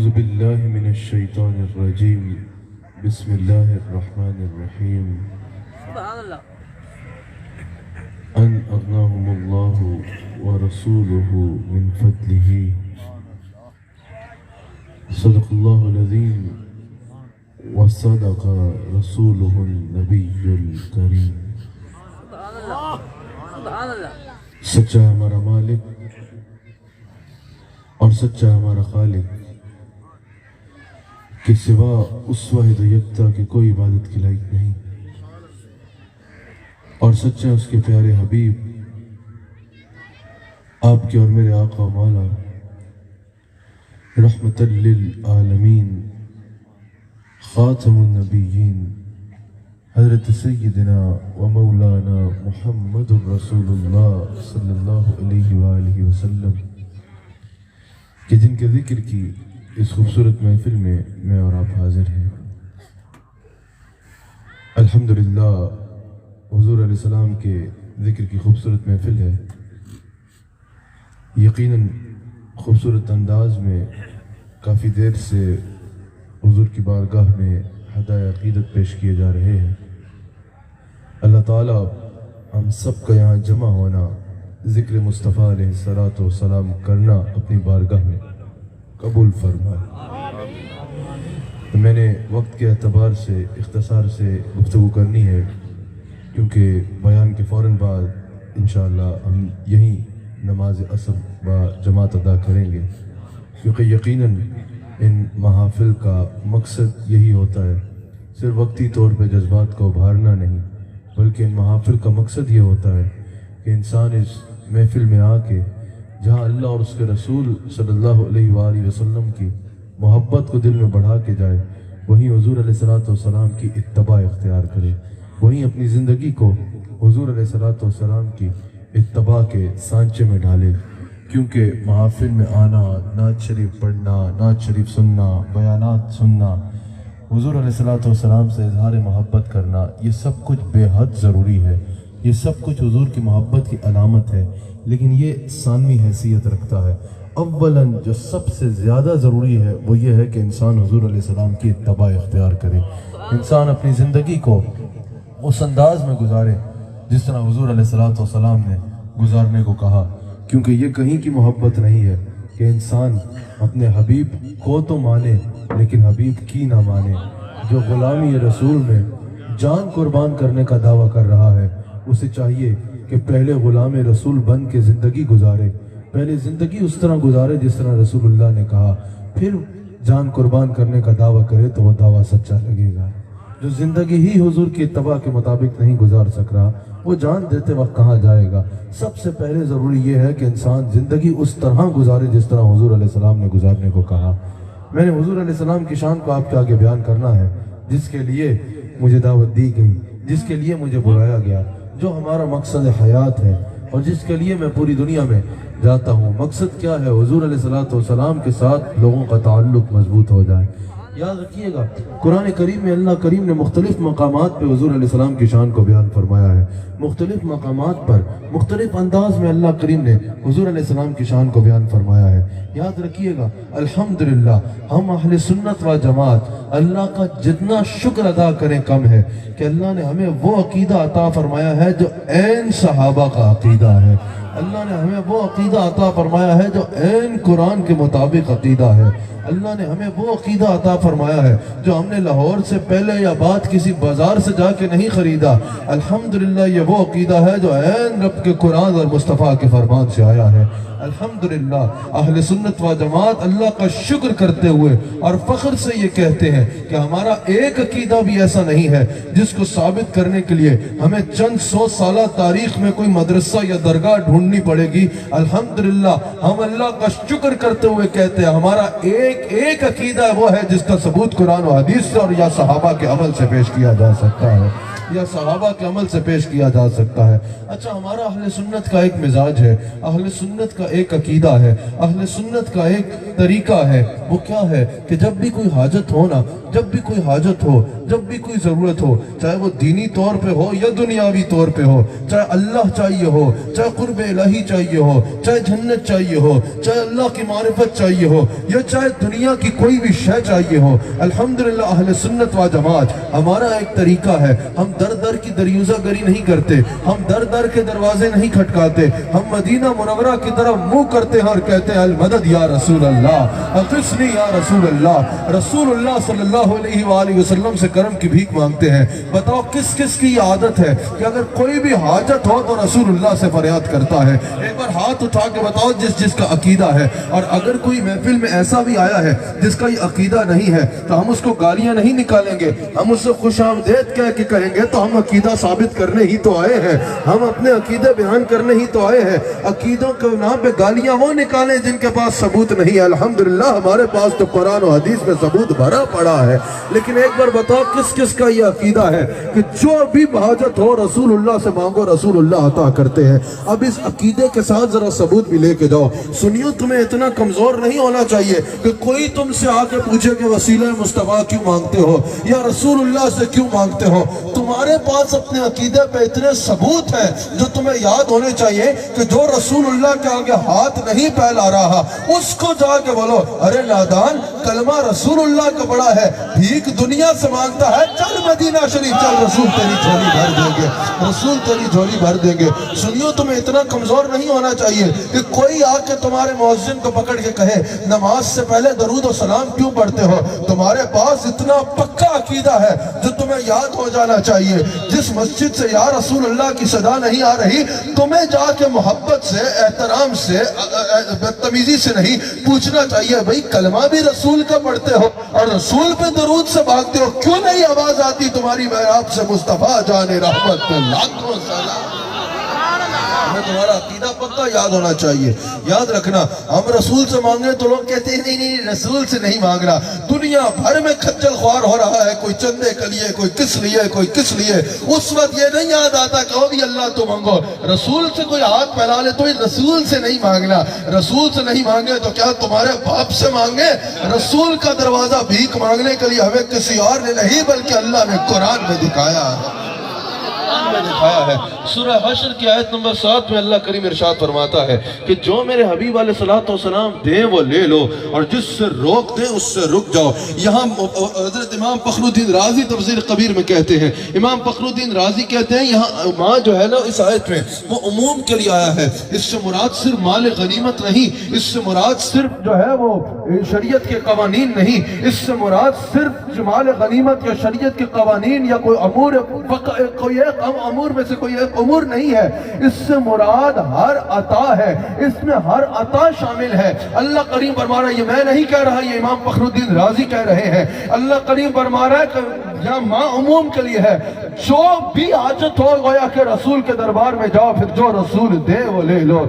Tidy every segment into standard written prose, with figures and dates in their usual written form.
أعوذ بالله من الشيطان الرجيم بسم الله الرحمن الرحيم أن أغناهم الله ورسوله من فضله صدق الله العظيم وصدق رسوله النبي الكريم سچا ہمارا مالک اور سچا ہمارا خالق کہ سوا اس واحد و یکتا کے کوئی عبادت کی لائق نہیں، اور سچا اس کے پیارے حبیب آپ کے اور میرے آقا و مولا رحمت للعالمین خاتم النبیین حضرت سیدنا و مولانا محمد رسول اللہ صلی اللہ علیہ وآلہ وسلم کہ جن کے ذکر کی اس خوبصورت محفل میں میں اور آپ حاضر ہیں۔ الحمدللہ حضور علیہ السلام کے ذکر کی خوبصورت محفل ہے۔ یقیناً خوبصورت انداز میں کافی دیر سے حضور کی بارگاہ میں ہدایہ عقیدت پیش کیے جا رہے ہیں۔ اللہ تعالیٰ ہم سب کا یہاں جمع ہونا، ذکر مصطفیٰ علیہ السلام کرنا اپنی بارگاہ میں قبول فرمائے۔ میں نے وقت کے اعتبار سے اختصار سے گفتگو کرنی ہے، کیونکہ بیان کے فوراً بعد انشاءاللہ ہم یہیں نماز عصر با جماعت ادا کریں گے، کیونکہ یقیناً ان محافل کا مقصد یہی ہوتا ہے، صرف وقتی طور پہ جذبات کو ابھارنا نہیں، بلکہ ان محافل کا مقصد یہ ہوتا ہے کہ انسان اس محفل میں آ کے جہاں اللہ اور اس کے رسول صلی اللہ علیہ وآلہ وسلم کی محبت کو دل میں بڑھا کے جائے، وہیں حضور علیہ السلام کی اتباع اختیار کرے، وہیں اپنی زندگی کو حضور علیہ السلام کی اتباع کے سانچے میں ڈالے۔ کیونکہ محافل میں آنا، نعت شریف پڑھنا، نعت شریف سننا، بیانات سننا، حضور علیہ السلام سے اظہار محبت کرنا، یہ سب کچھ بے حد ضروری ہے، یہ سب کچھ حضور کی محبت کی علامت ہے، لیکن یہ ثانوی حیثیت رکھتا ہے۔ اولاً جو سب سے زیادہ ضروری ہے وہ یہ ہے کہ انسان حضور علیہ السلام کی اتباع اختیار کرے، انسان اپنی زندگی کو اس انداز میں گزارے جس طرح حضور علیہ السلام نے گزارنے کو کہا، کیونکہ یہ کہیں کی محبت نہیں ہے کہ انسان اپنے حبیب کو تو مانے لیکن حبیب کی نہ مانے۔ جو غلامی رسول میں جان قربان کرنے کا دعویٰ کر رہا ہے، اسے چاہیے کہ پہلے غلام رسول بن کے زندگی گزارے، پہلے زندگی اس طرح گزارے جس طرح رسول اللہ نے کہا، پھر جان قربان کرنے کا دعویٰ کرے تو وہ دعویٰ سچا لگے گا۔ جو زندگی ہی حضور کی اتباع کے مطابق نہیں گزار سک رہا، وہ جان دیتے وقت کہاں جائے گا؟ سب سے پہلے ضروری یہ ہے کہ انسان زندگی اس طرح گزارے جس طرح حضور علیہ السلام نے گزارنے کو کہا۔ میں نے حضور علیہ السلام کی شان کو آپ کے آگے بیان کرنا ہے، جس کے لیے مجھے دعوت دی گئی، جس کے لیے مجھے بلایا گیا، جو ہمارا مقصد حیات ہے اور جس کے لیے میں پوری دنیا میں جاتا ہوں۔ مقصد کیا ہے؟ حضور علیہ السلام کے ساتھ لوگوں کا تعلق مضبوط ہو جائے۔ یاد رکھیے گا، قرآن کریم میں اللہ کریم نے مختلف مقامات پہ حضور علیہ السلام کی شان کو بیان فرمایا ہے، مختلف مقامات پر مختلف انداز میں اللہ کریم نے حضور علیہ السلام کی شان کو بیان فرمایا ہے۔ یاد رکھیے گا، الحمدللہ ہم اہل سنت و جماعت اللہ کا جتنا شکر ادا کریں کم ہے کہ اللہ نے ہمیں وہ عقیدہ عطا فرمایا ہے جو عین صحابہ کا عقیدہ ہے۔ اللہ نے ہمیں وہ عقیدہ عطا فرمایا ہے جو عین قرآن کے مطابق عقیدہ ہے۔ اللہ نے ہمیں وہ عقیدہ عطا فرمایا ہے جو ہم نے لاہور سے پہلے یا بعد کسی بازار سے جا کے نہیں خریدا۔ الحمدللہ یہ وہ عقیدہ ہے جو عین رب کے قرآن اور مصطفیٰ کے فرمان سے آیا ہے۔ الحمدللہ اہل سنت و جماعت اللہ کا شکر کرتے ہوئے اور فخر سے یہ کہتے ہیں کہ ہمارا ایک عقیدہ بھی ایسا نہیں ہے جس کو ثابت کرنے کے لیے ہمیں چند 100 سالہ تاریخ میں کوئی مدرسہ یا درگاہ ڈھونڈنی پڑے گی۔ الحمدللہ ہم اللہ کا شکر کرتے ہوئے کہتے ہیں ہمارا ایک عقیدہ وہ ہے جس کا ثبوت قرآن و حدیث سے اور یا صحابہ کے عمل سے پیش کیا جا سکتا ہے، یا صحابہ کے عمل سے پیش کیا جا سکتا ہے۔ اچھا، ہمارا اہل سنت کا ایک مزاج ہے، اہل سنت کا ایک عقیدہ ہے، اہل سنت کا ایک طریقہ ہے، وہ کیا ہے کہ جب بھی کوئی حاجت ہو نا، جب بھی کوئی حاجت ہو، جب بھی کوئی ضرورت ہو، چاہے وہ دینی طور پہ ہو یا دنیاوی طور پہ ہو، چاہے اللہ چاہیے ہو، چاہے قرب الہی چاہیے ہو، چاہے جنت چاہیے ہو، چاہے اللہ کی معرفت چاہیے ہو، یا چاہے دنیا کی کوئی بھی شے چاہیے ہو، الحمدللہ اہل سنت و جماعت ہمارا ایک طریقہ ہے، ہم در در کی دریوزہ گری نہیں کرتے، ہم در در کے دروازے نہیں کھٹکاتے، ہم مدینہ منورہ کی طرف منہ کرتے ہیں اور کہتے ہیں المدد یا رسول اللہ، اغثنی یا رسول اللہ۔ رسول اللہ صلی اللہ علیہ وآلہ وسلم سے کرم کی بھیک مانگتے ہیں۔ بتاؤ کس کس کی یہ عادت ہے کہ اگر کوئی بھی حاجت ہو تو رسول اللہ سے فریاد کرتا ہے؟ ایک بار ہاتھ اٹھا کے بتاؤ جس جس کا عقیدہ ہے۔ اور اگر کوئی محفل میں ایسا بھی آیا ہے جس کا یہ عقیدہ نہیں ہے تو ہم اس کو گالیاں نہیں نکالیں گے، ہم اس سے خوش آمدید کہہ کے کہیں گے تو ہم عقیدہ ثابت کرنے ہی تو آئے ہیں، ہم اپنے عقیدے بیان کرنے ہی تو آئے ہیں۔ عقیدوں کے نام پہ گالیاں وہ نکالیں جن کے پاس ثبوت نہیں ہے۔ الحمدللہ ہمارے پاس تو قرآن و حدیث میں ثبوت بھرا پڑا ہے۔ لیکن ایک بار بتاؤ کس کس کا یہ عقیدہ ہے کہ جو بھی حاجت ہو رسول اللہ سے مانگو، رسول اللہ عطا کرتے ہیں؟ اب اس عقیدے کے ساتھ ذرا ثبوت بھی لے کے جاؤ۔ سنیو، تمہیں اتنا کمزور نہیں ہونا چاہیے کہ کوئی تم سے آ کے پوچھے کہ وسیلہ مصطفیٰ کیوں مانگتے ہو یا رسول اللہ سے کیوں مانگتے ہو۔ تمہارے پاس اپنے عقیدے پہ اتنے ثبوت ہیں جو تمہیں یاد ہونے چاہیے کہ جو رسول اللہ کے آگے ہاتھ نہیں پھیلا رہا اس کو جا کے بولو ارے نادان، کلمہ رسول اللہ کا بڑا ہے، بھیک دنیا سے مانگتا ہے، چل مدینہ شریف چل، رسول تیری جھولی بھر دیں گے، رسول تیری جھولی بھر دیں گے۔ سنیو، تمہیں اتنا کمزور نہیں ہونا چاہیے کہ کوئی آ کے تمہارے مؤذن کو پکڑ کے کہے نماز سے پہلے درود و سلام کیوں پڑھتے ہو؟ تمہارے پاس اتنا پکا عقیدہ ہے جو تمہیں یاد ہو جانا چاہیے۔ جس مسجد سے یا رسول اللہ کی صدا نہیں آ رہی، تمہیں جا کے محبت سے، احترام سے، بدتمیزی سے نہیں پوچھنا چاہیے بھئی کلمہ بھی رسول کا پڑھتے ہو اور رسول پہ درود سے بھاگتے ہو، کیوں نہیں آواز آتی تمہاری محراب سے مصطفیٰ جان رحمت پہ لاکھوں سلام؟ ہمیں تمہارا عقیدہ پکا یاد ہونا چاہیے۔ یاد رکھنا، ہم رسول سے مانگے تو لوگ کہتے ہیں نہیں رسول سے نہیں مانگنا۔ دنیا بھر میں کھچل خوار ہو رہا ہے، کوئی چندے کے لیے، کوئی کس لیے، کوئی کس لیے۔ اس وقت یہ نہیں یاد آتا کہ وہ بھی اللہ تو مانگو۔ رسول سے کوئی ہاتھ پھیلا لے تو رسول سے نہیں مانگنا۔ رسول سے نہیں مانگے تو کیا تمہارے باپ سے مانگے؟ رسول کا دروازہ بھیک مانگنے کے لیے ہمیں کسی اور نے نہیں بلکہ اللہ نے قرآن میں دکھایا ہے۔ سورہ حشر کی آیت نمبر 7 میں اللہ کریم ارشاد فرماتا ہے کہ جو میرے حبیب علیہ السلام دیں وہ لے لو اور جس سے روک دیں اس سے رک جاؤ۔ یہاں حضرت امام فخر الدین رازی تفسیر کبیر میں کہتے ہیں، امام فخر الدین رازی کہتے ہیں یہاں ماں جو ہے نا اس آیت میں وہ عموم کے لیے آیا ہے۔ اس سے مراد صرف مال غنیمت نہیں، اس سے مراد صرف جو ہے وہ شریعت کے قوانین نہیں، اس سے مراد صرف مال غنیمت یا شریعت کے قوانین یا کوئی امور، کوئی ایک امور میں سے کوئی ایک امور نہیں ہے۔ اس سے مراد ہر عطا ہے، اس میں ہر عطا شامل ہے۔ اللہ کریم فرما رہا ہے، یہ میں نہیں کہہ رہا، یہ امام فخر الدین رازی کہہ رہے ہیں۔ اللہ کریم فرما رہا ہے کہ یہاں ماں عموم کے لیے ہے، جو بھی حاجت ہو گویا کہ رسول کے دربار میں جاؤ، پھر جو رسول دے وہ لے لو۔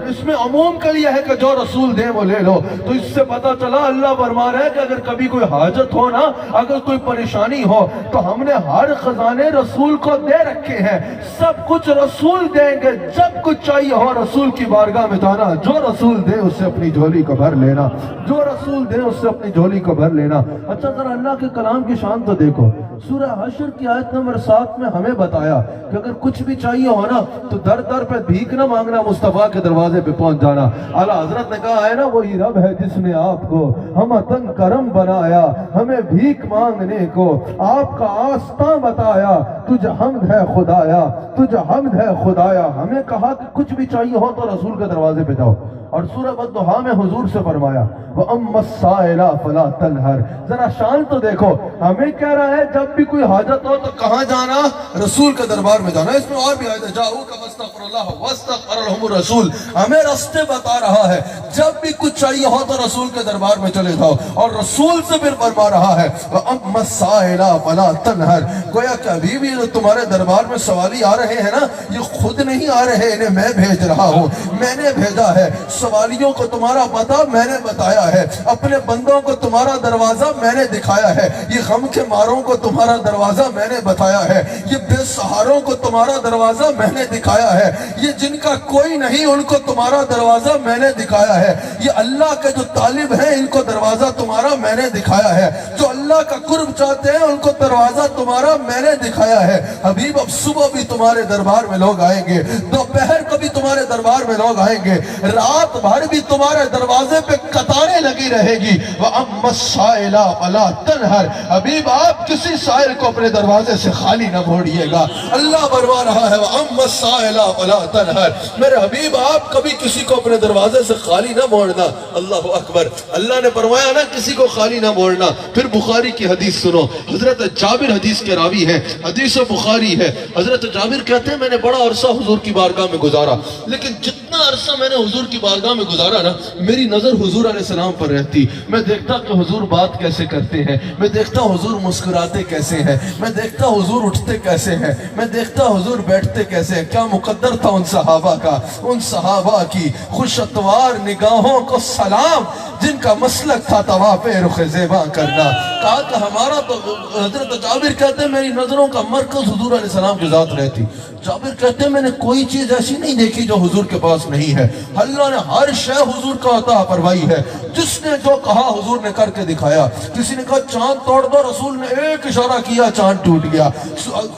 اس میں عموم کے لیے ہے کہ جو رسول دے وہ لے لو۔ تو اس سے پتہ چلا اللہ فرما رہا ہے کہ اگر کبھی کوئی حاجت ہو نا، اگر کوئی پریشانی ہو تو ہم نے ہر خزانے رسول کو دے رکھے ہیں، سب کچھ رسول دیں گے۔ جب کچھ چاہیے ہو رسول کی بارگاہ میں جانا، جو رسول دے اس سے اپنی جھولی کو بھر لینا، جو رسول دے اس سے اپنی جھولی کو بھر لینا۔ اچھا ذرا اللہ کے کلام کی شان تو دیکھو، سورہ حشر کی آیت نمبر 7 میں ہمیں بتایا کہ اگر کچھ بھی چاہیے ہو نا تو در در پہ بھیک نہ مانگنا، مصطفیٰ کے دروازے پہ پہنچ جانا۔ اعلیٰ حضرت نے کہا ہے نا وہی رب ہے جس نے آپ کو ہم تن کرم بنایا، ہمیں بھیک مانگنے کو آپ کا آستاں بتایا، تجھ حمد ہے خدایا، تجھ حمد ہے خدایا۔ ہمیں کہا کہ کچھ بھی چاہیے ہو تو رسول کے دروازے پہ جاؤ، اور سورہ والضحیٰ میں حضور سے فرمایا وَأَمَّا السَّائِلَ فَلَا تَنْهَرْ۔ ذرا شان تو دیکھو، ہمیں کہہ رہا ہے جب بھی کوئی حاجت ہو تو کہاں جانا؟ رسول کے دربار میں جانا۔ اس میں اور بھی آیت ہے جاؤک فاستغفر اللہ واستغفر لهم الرسول، ہمیں راستے بتا رہا ہے۔ جب بھی کچھ چاہیے ہو تو رسول کے دربار میں چلے جاؤ، اور رسول سے پھر فرما رہا ہے وَأَمَّا السَّائِلَ فَلَا تَنْهَرْ۔ گویا کہ ابھی بھی جو تمہارے دربار میں سوالی آ رہے ہیں نا، یہ خود نہیں آ رہے، انہیں میں بھیج رہا ہوں، میں نے بھیجا ہے۔ سوالیوں کو تمہارا پتہ میں نے بتایا دکھایا ہے، اپنے بندوں کو تمہارا دروازہ میں نے دکھایا ہے، یہ غم کے ماروں کو تمہارا دروازہ میں نے بتایا ہے، یہ بے سہاروں کو تمہارا دروازہ میں نے دکھایا ہے، یہ جن کا کوئی نہیں ان کو تمہارا دروازہ میں نے دکھایا ہے، یہ اللہ کے جو طالب ہیں ان کو دروازہ تمہارا میں نے دکھایا ہے، جو اللہ کا قرب چاہتے ہیں ان کو دروازہ تمہارا میں نے دکھایا ہے۔ حبیب اب صبح بھی تمہارے دربار میں لوگ آئیں گے، دوپہر کو بھی تمہارے دربار میں لوگ آئیں گے، رات بھر بھی تمہارے دروازے پہ قطاریں لگی رہے گی۔ وَأَمَّا السَّائِلَ فَلَا تَنْهَرْ، حبیب آپ کسی سائل کو اپنے دروازے سے خالی نہ موڑیے گا۔ اللہ فرما رہا ہے وَأَمَّا السَّائِلَ فَلَا تَنْهَرْ، میرے حبیب آپ کبھی کسی کو اپنے دروازے سے خالی نہ موڑنا۔ اللہ اکبر، اللہ نے فرمایا نا کسی کو خالی نہ موڑنا۔ پھر بخاری کی حدیث سنو، حضرت جابر حدیث کے راوی ہیں، حدیث بخاری ہے، حضرت جابر کہتے ہیں میں نے بڑا عرصہ حضور کی بارگاہ میں گزارا، لیکن جتنا عرصہ میں نے حضور کی بارگاہ میں گزارا نا، میری نظر حضور علیہ السلام پر رہتی، میں دیکھتا کہ حضور بات کیسے کرتے ہیں، میں دیکھتا حضور مسکراتے کیسے ہیں، میں دیکھتا حضور اٹھتے کیسے ہیں، میں دیکھتا حضور بیٹھتے کیسے ہیں۔ کیا مقدر تھا ان صحابہ کا، ان صحابہ کی خوش اتوار نگاہوں کو سلام، جن کا مسلک تھا طواف رخ زیبا کرنا۔ کہا کہ ہمارا تو حضرت جابر کہتے ہیں میری نظروں کا مرکز حضور علیہ السلام کی ذات رہتی۔ جابر کہتے ہیں میں نے کوئی چیز ایسی نہیں دیکھی جو حضور کے پاس نہیں ہے، اللہ نے ہر شے حضور کا عطا فرمائی ہے، جس نے جو کہا حضور نے کر کے دکھایا۔ کسی نے کہا چاند توڑ دو، رسول نے ایک اشارہ کیا چاند ٹوٹ گیا۔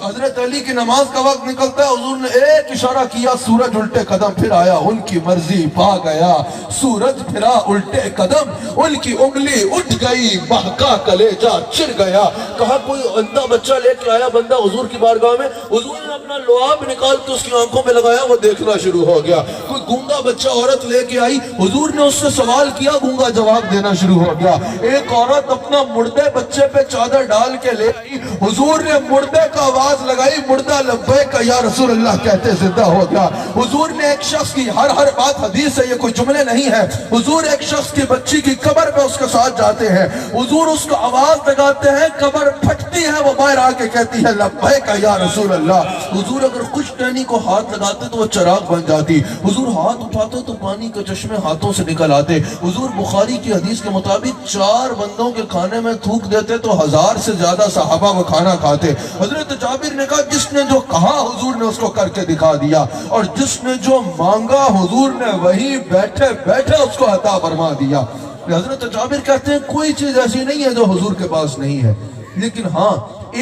حضرت علی کی نماز کا وقت نکلتا ہے، حضور نے ایک اشارہ کیا سورج الٹے قدم پھر آیا، ان کی مرضی پا گیا، سورج پھرا الٹے قدم، ان کی انگلی اٹھ گئی، بہکا کلیجہ چر گیا۔ کہا کوئی اندھا بچہ لے کے آیا بندہ حضور کی بارگاہ میں، حضور نے اپنا لعاب نکال کے اس کی آنکھوں میں لگایا، وہ دیکھنا شروع ہو گیا۔ کوئی گونگا بچہ عورت لے کے آئی، حضور نے اس سے سوال کیا، گونگا جواب دینا شروع ہو گیا۔ ایک عورت اپنا مردے بچے پہ چادر ڈال کے لے آئی، حضور نے مردے کا آواز لگائی، مردہ لبیک یا رسول اللہ کہتے زندہ ہو گیا۔ حضور نے ایک شخص کی ہر بات حدیث ہے، یہ کوئی جملے نہیں ہے، حضور ایک شخص کی بچی کی قبر پہ اس کے ساتھ جاتے ہیں، حضور اس کو آواز لگاتے ہیں، قبر پھٹتی ہے، وہ باہر آ کے کہتی ہے لبیک یا رسول اللہ۔ حضور اگر خوش ٹہنی کو ہاتھ لگاتے تو وہ چراغ بن جاتی، حضور ہاتھ اٹھاتے تو پانی کے چشمے ہاتھوں سے نکل آتے۔ حضور بخاری کی حدیث کے مطابق 4 بندوں کے کھانے میں تھوک دیتے تو 1000 سے زیادہ صحابہ وہ کھانا کھاتے۔ حضرت جابر نے کہا جس نے جو کہا حضور نے اس کو کر کے دکھا دیا، اور جس نے جو مانگا حضور نے وہی بیٹھے بیٹھے اس کو عطا فرما دیا۔ حضرت جابر کہتے ہیں کوئی چیز ایسی نہیں ہے جو حضور کے پاس نہیں ہے، لیکن ہاں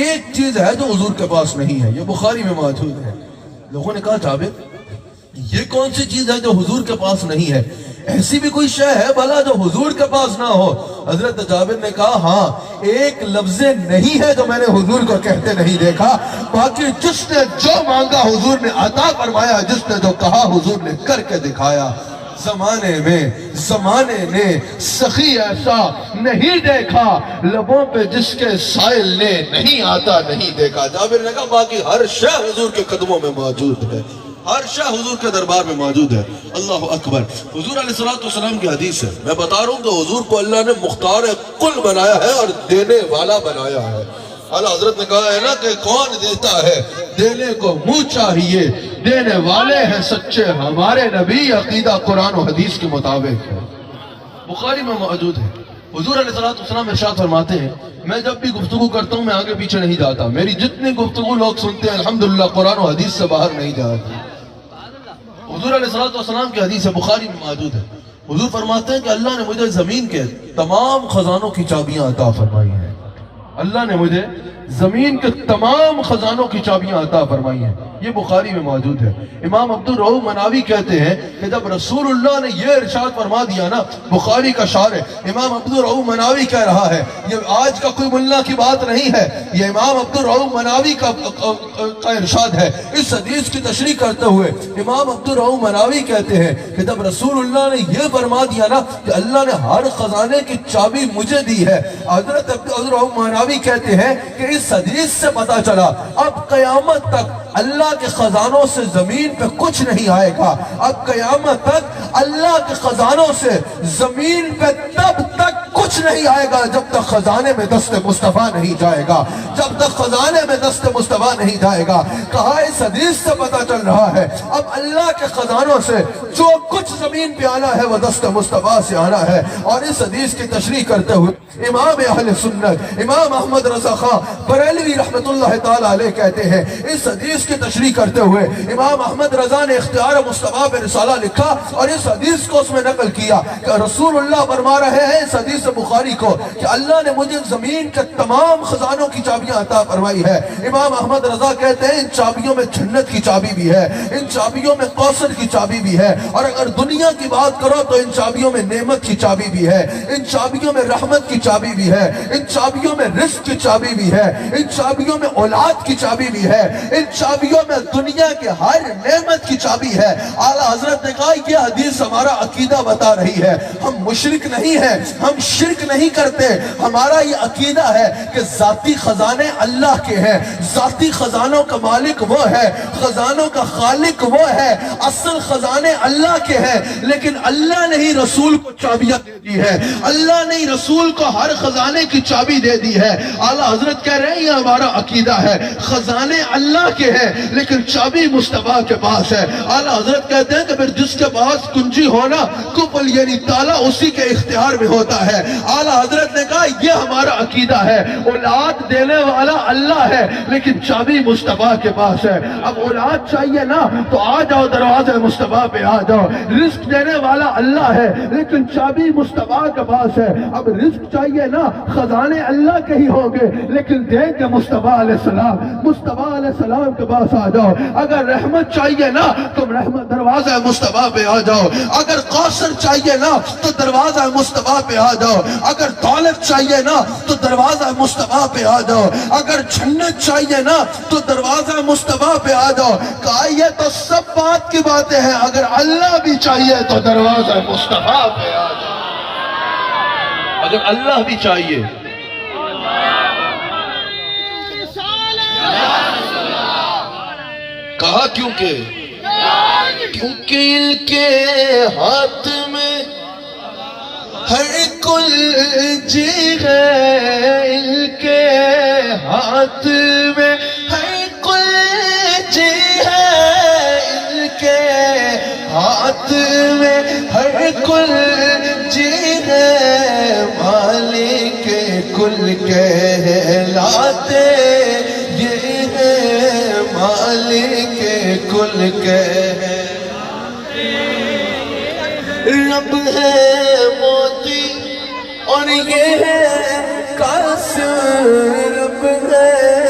ایک چیز ہے جو حضور کے پاس نہیں ہے، یہ بخاری میں موجود ہے۔ لوگوں نے کہا جابر یہ کون سی چیز ہے جو حضور کے پاس نہیں ہے، ایسی بھی کوئی شے ہے بھلا جو حضور کے پاس نہ ہو؟ حضرت جابر نے کہا ہاں ایک لفظ نہیں ہے جو میں نے حضور کو کہتے نہیں دیکھا، باقی جس نے جو مانگا حضور نے عطا فرمایا، جس نے جو کہا حضور نے کر کے دکھایا۔ زمانے نے سخی ایسا نہیں دیکھا، لبوں پہ جس کے سائل نے نہیں آتا نہیں دیکھا۔ جابر نے کہا باقی ہر شے حضور کے قدموں میں موجود ہے، ہر شے حضور کے دربار میں موجود ہے۔ اللہ اکبر۔ حضور علیہ السلام کی حدیث ہے، میں بتا رہا ہوں کہ حضور کو اللہ نے مختار کل بنایا ہے اور دینے والا بنایا ہے۔ اللہ حضرت نے کہا ہے نا کہ کون دیتا ہے، دینے کو منہ چاہیے، دینے والے ہیں سچے ہمارے نبی، عقیدہ قرآن و حدیث کے مطابق ہے، بخاری میں موجود ہے۔ حضور علیہ السلام ارشاد فرماتے ہیں میں جب بھی گفتگو کرتا ہوں میں آگے پیچھے نہیں جاتا، میری جتنی گفتگو لوگ سنتے ہیں الحمدللہ قرآن و حدیث سے باہر نہیں جاتی۔ حضور علیہ السلام کی حدیث بخاری میں موجود ہے، حضور فرماتے ہیں کہ اللہ نے مجھے زمین کے تمام خزانوں کی چابیاں عطا فرمائی ہیں، اللہ نے مجھے زمین کے تمام خزانوں کی چابیاں عطا فرمائی ہیں، یہ بخاری میں موجود ہے۔ امام عبدالرؤوف مناوی کہتے ہیں کہ جب رسول اللہ نے یہ ارشاد فرما دیا نا، بخاری کا شارح امام عبدالرؤوف مناوی کہہ رہا ہے، یہ آج کا کوئی ملا کی بات نہیں ہے، یہ امام عبدالرؤوف مناوی کا ارشاد ہے۔ اس حدیث کی تشریح کرتے ہوئے امام عبدالرؤوف مناوی کہتے ہیں کہ جب رسول اللہ نے یہ فرما دیا نا کہ اللہ نے ہر خزانے کی چابی مجھے دی ہے، حضرت عبدالرؤوف مناوی کہتے ہیں کہ اس حدیث سے پتا چلا اب قیامت تک اللہ کے خزانوں سے زمین پہ کچھ نہیں آئے گا، اب قیامت تک اللہ کے خزانوں سے زمین پہ تب تک کچھ کچھ نہیں آئے گا جب تک خزانے میں دست مصطفیٰ نہیں جائے گا، جب تک خزانے میں دست مصطفیٰ نہیں جائے گا۔ کہا اس حدیث سے پتہ چل رہا ہے اب اللہ کے خزانوں سے جو کچھ زمین پہ آنا ہے وہ دست مصطفیٰ سے آنا ہے۔ اور اس حدیث کی تشریح کرتے ہوئے امام اہل سنت امام احمد رضا خان بریلوی رحمت اللہ تعالی علیہ کہتے ہیں، اس حدیث کی تشریح کرتے ہوئے امام احمد رضا نے اختیار مصطفیٰ پہ رسالہ لکھا اور اس حدیث کو اس میں نقل کیا کہ رسول اللہ فرما رہے ہیں اس حدیث بخاری کو کہ اللہ نے مجھے زمین کے تمام خزانوں کی چابیاں عطا فرمائی ہے۔ امام احمد رضا کہتے ہیں ان چابیوں میں جنت کی چابی بھی ہے، ان چابیوں میں کوثر کی چابی بھی ہے، اور اگر دنیا کی بات کرو تو ان چابیوں میں نعمت کی چابی بھی ہے، ان چابیوں میں رحمت کی چابی بھی ہے، ان چابیوں میں رزق کی چابی بھی ہے، ان چابیوں میں اولاد کی چابی بھی ہے، ان چابیوں میں دنیا کے ہر نعمت کی چابی ہے۔ اعلیٰ حضرت نے کہا یہ حدیث ہمارا عقیدہ بتا رہی ہے، ہم مشرک نہیں ہیں، ہم شرک نہیں کرتے، ہمارا یہ عقیدہ ہے کہ ذاتی خزانے اللہ کے ہیں، ذاتی خزانوں کا مالک وہ ہے، خزانوں کا خالق وہ ہے، اصل خزانے اللہ کے ہیں، لیکن اللہ نے ہی رسول کو چابیاں دے دی ہے، اللہ نے ہی رسول کو ہر خزانے کی چابی دے دی ہے۔ اعلیٰ حضرت کہہ رہے ہیں یہ ہمارا عقیدہ ہے، خزانے اللہ کے ہیں لیکن چابی مصطفیٰ کے پاس ہے۔ اعلیٰ حضرت کہتے ہیں کہ پھر جس کے پاس کنجی ہونا کفل یعنی تالا اسی کے اختیار میں ہوتا ہے۔ اعلیٰ حضرت نے کہا یہ ہمارا عقیدہ ہے، اولاد دینے والا اللہ ہے لیکن چابی مصطفیٰ کے پاس ہے۔ اب اولاد چاہیے نا تو آ جاؤ دروازے مصطفیٰ پہ آ جاؤ، رزق دینے والا اللہ ہے لیکن چابی مصطفیٰ کے پاس ہے۔ اب رزق چاہیے نا خزانے اللہ کے ہی ہوں گے لیکن دیں گے مصطفیٰ علیہ السلام، مصطفیٰ علیہ السلام کے پاس آ جاؤ۔ اگر رحمت چاہیے نا تم رحمت دروازہ مصطفیٰ پہ آ جاؤ، اگر کوثر چاہیے نا تو دروازہ مصطفیٰ پہ آ جاؤ، اگر دولت چاہیے نا تو دروازہ مصطفیٰ پہ آ جاؤ، اگر جنت چاہیے نا تو دروازہ مصطفیٰ پہ آ جاؤ۔ کہا یہ تو سب بات کی باتیں ہیں، اگر اللہ بھی چاہیے تو دروازہ مصطفیٰ پہ آ جاؤ، اگر اللہ بھی چاہیے۔ کہا کیونکہ ان کے ہاتھ میں ہر کلجی ہے، ان کے ہاتھ میں ہر کلجی ہے، ان کے ہاتھ میں ہر کلجی ہے، مالک کل کہلاتے یہ ہے، مالک کل کہلاتے رب ہے موتی اور یہ ہے قاسم، رب ہے